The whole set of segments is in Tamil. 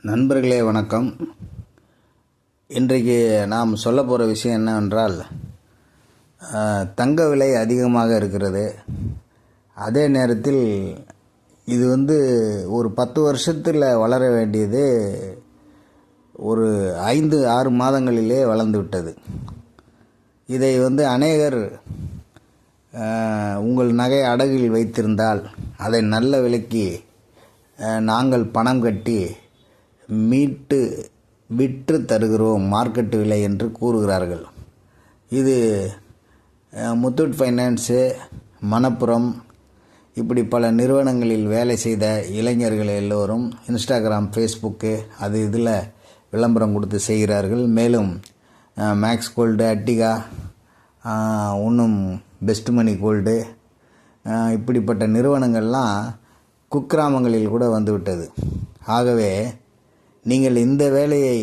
நண்பர்களே வணக்கம். இன்றைக்கு நாம் சொல்ல போகிற விஷயம் என்னவென்றால், தங்க விலை அதிகமாக இருக்கிறது. அதே நேரத்தில் இது ஒரு 10 வருஷத்தில் வளர வேண்டியது ஒரு 5-6 மாதங்களிலே வளர்ந்து விட்டது. இதை அநேகர் உங்கள் நகை அடகில் வைத்திருந்தால் அதை நல்ல விலைக்கு நாங்கள் பணம் கட்டி மீட்டு விற்று தருகிறோம் மார்க்கெட்டு விலை என்று கூறுகிறார்கள். இது முத்தூட் ஃபைனான்ஸு, மணப்புரம், இப்படி பல நிறுவனங்களில் வேலை செய்த இளைஞர்கள் எல்லோரும் இன்ஸ்டாகிராம், ஃபேஸ்புக்கு இதில் விளம்பரம் கொடுத்து செய்கிறார்கள். மேலும் மேக்ஸ் கோல்டு, அட்டிகா, இன்னும் பெஸ்ட் மணி கோல்டு, இப்படிப்பட்ட நிறுவனங்கள்லாம் குக்கிராமங்களில் கூட வந்துவிட்டது. ஆகவே நீங்கள் இந்த வேலையை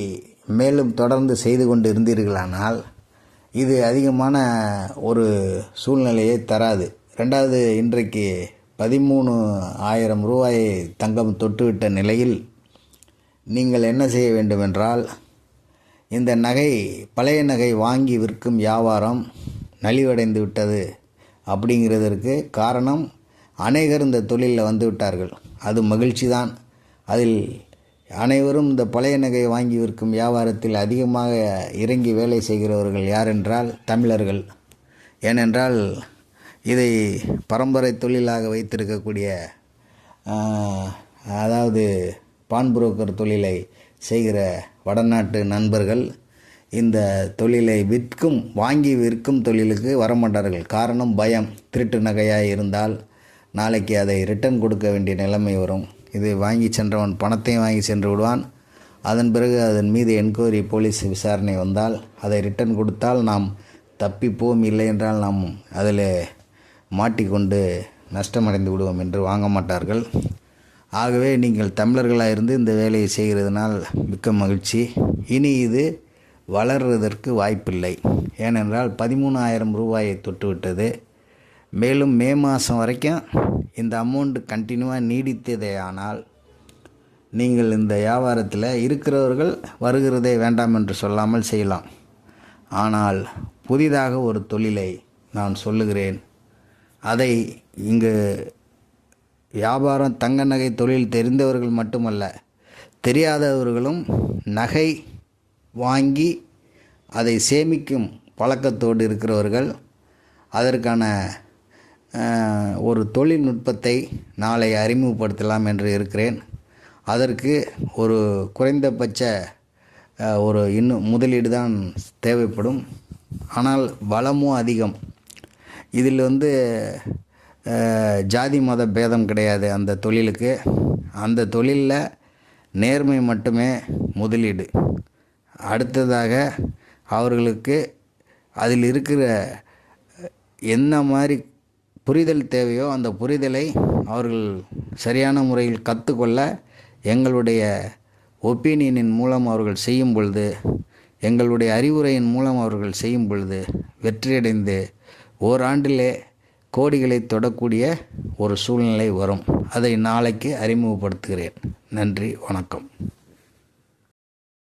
மேலும் தொடர்ந்து செய்து கொண்டு இருந்தீர்களானால் இது அதிகமான ஒரு சூழ்நிலையை தராது. ரெண்டாவது, இன்றைக்கு 13,000 ரூபாயை தங்கம் தொட்டுவிட்ட நிலையில் நீங்கள் என்ன செய்ய வேண்டுமென்றால், இந்த நகை பழைய நகை வாங்கி விற்கும் வியாபாரம் நலிவடைந்து விட்டது. அப்படிங்கிறதற்கு காரணம், அநேகர் இந்த தொழிலில் வந்து விட்டார்கள். அது மகிழ்ச்சி தான். அதில் அனைவரும் இந்த பழைய நகை வாங்கி விற்கும் வியாபாரத்தில் அதிகமாக இறங்கி வேலை செய்கிறவர்கள் யார் என்றால் தமிழர்கள். ஏனென்றால் இதை பரம்பரை தொழிலாக வைத்திருக்கக்கூடிய, அதாவது பான் புரோக்கர் தொழிலை செய்கிற வடநாட்டு நண்பர்கள் இந்த தொழிலை வாங்கி விற்கும் தொழிலுக்கு வரமாட்டார்கள். காரணம் பயம். திருட்டு நகையாக இருந்தால் நாளைக்கு அதை ரிட்டர்ன் கொடுக்க வேண்டிய நிலைமை வரும். இது வாங்கி சென்றவன் பணத்தையும் வாங்கி சென்று விடுவான். அதன் பிறகு அதன் மீது என்கொயரி, போலீஸ் விசாரணை வந்தால் அதை ரிட்டர்ன் கொடுத்தால் நாம் தப்பிப்போம், இல்லை என்றால் நாம் அதில் மாட்டிக்கொண்டு நஷ்டமடைந்து விடுவோம் என்று வாங்க மாட்டார்கள். ஆகவே நீங்கள் தமிழர்களாக இருந்து இந்த வேலையை செய்கிறதுனால் மிக்க மகிழ்ச்சி. இனி இது வளர்வதற்கு வாய்ப்பில்லை. ஏனென்றால் 13,000 ரூபாயை தொட்டுவிட்டது. மேலும் மே மாதம் வரைக்கும் இந்த அமௌண்ட்டு கண்டினியூவாக நீடித்ததே ஆனால் நீங்கள் இந்த வியாபாரத்தில் இருக்கிறவர்கள் வருகிறதே வேண்டாம் என்று சொல்லாமல் செய்யலாம். ஆனால் புதிதாக ஒரு தொழிலை நான் சொல்லுகிறேன். அதை இங்கு வியாபாரம், தங்க நகை தொழில் தெரிந்தவர்கள் மட்டுமல்ல, தெரியாதவர்களும் நகை வாங்கி அதை சேமிக்கும் பழக்கத்தோடு இருக்கிறவர்கள் அதற்கான ஒரு தொழில்நுட்பத்தை நாளை அறிமுகப்படுத்தலாம் என்று இருக்கிறேன். அதற்கு ஒரு குறைந்தபட்ச இன்னும் முதலீடு தான் தேவைப்படும். ஆனால் வளமும் அதிகம். இதில் ஜாதி மத பேதம் கிடையாது. அந்த தொழிலுக்கு, அந்த தொழிலில் நேர்மை மட்டுமே முதலீடு. அடுத்ததாக அவர்களுக்கு அதில் இருக்கிற என்ன மாதிரி புரிதல் தேவையோ அந்த புரிதலை அவர்கள் சரியான முறையில் கற்றுக்கொள்ள எங்களுடைய ஒப்பீனியனின் மூலம் அவர்கள் செய்யும் பொழுது, எங்களுடைய அறிவுரையின் மூலம் அவர்கள் செய்யும் பொழுது வெற்றியடைந்து ஓராண்டிலே கோடிகளை தொடக்கூடிய ஒரு சூழ்நிலை வரும். அதை நாளைக்கு அறிமுகப்படுத்துகிறேன். நன்றி, வணக்கம்.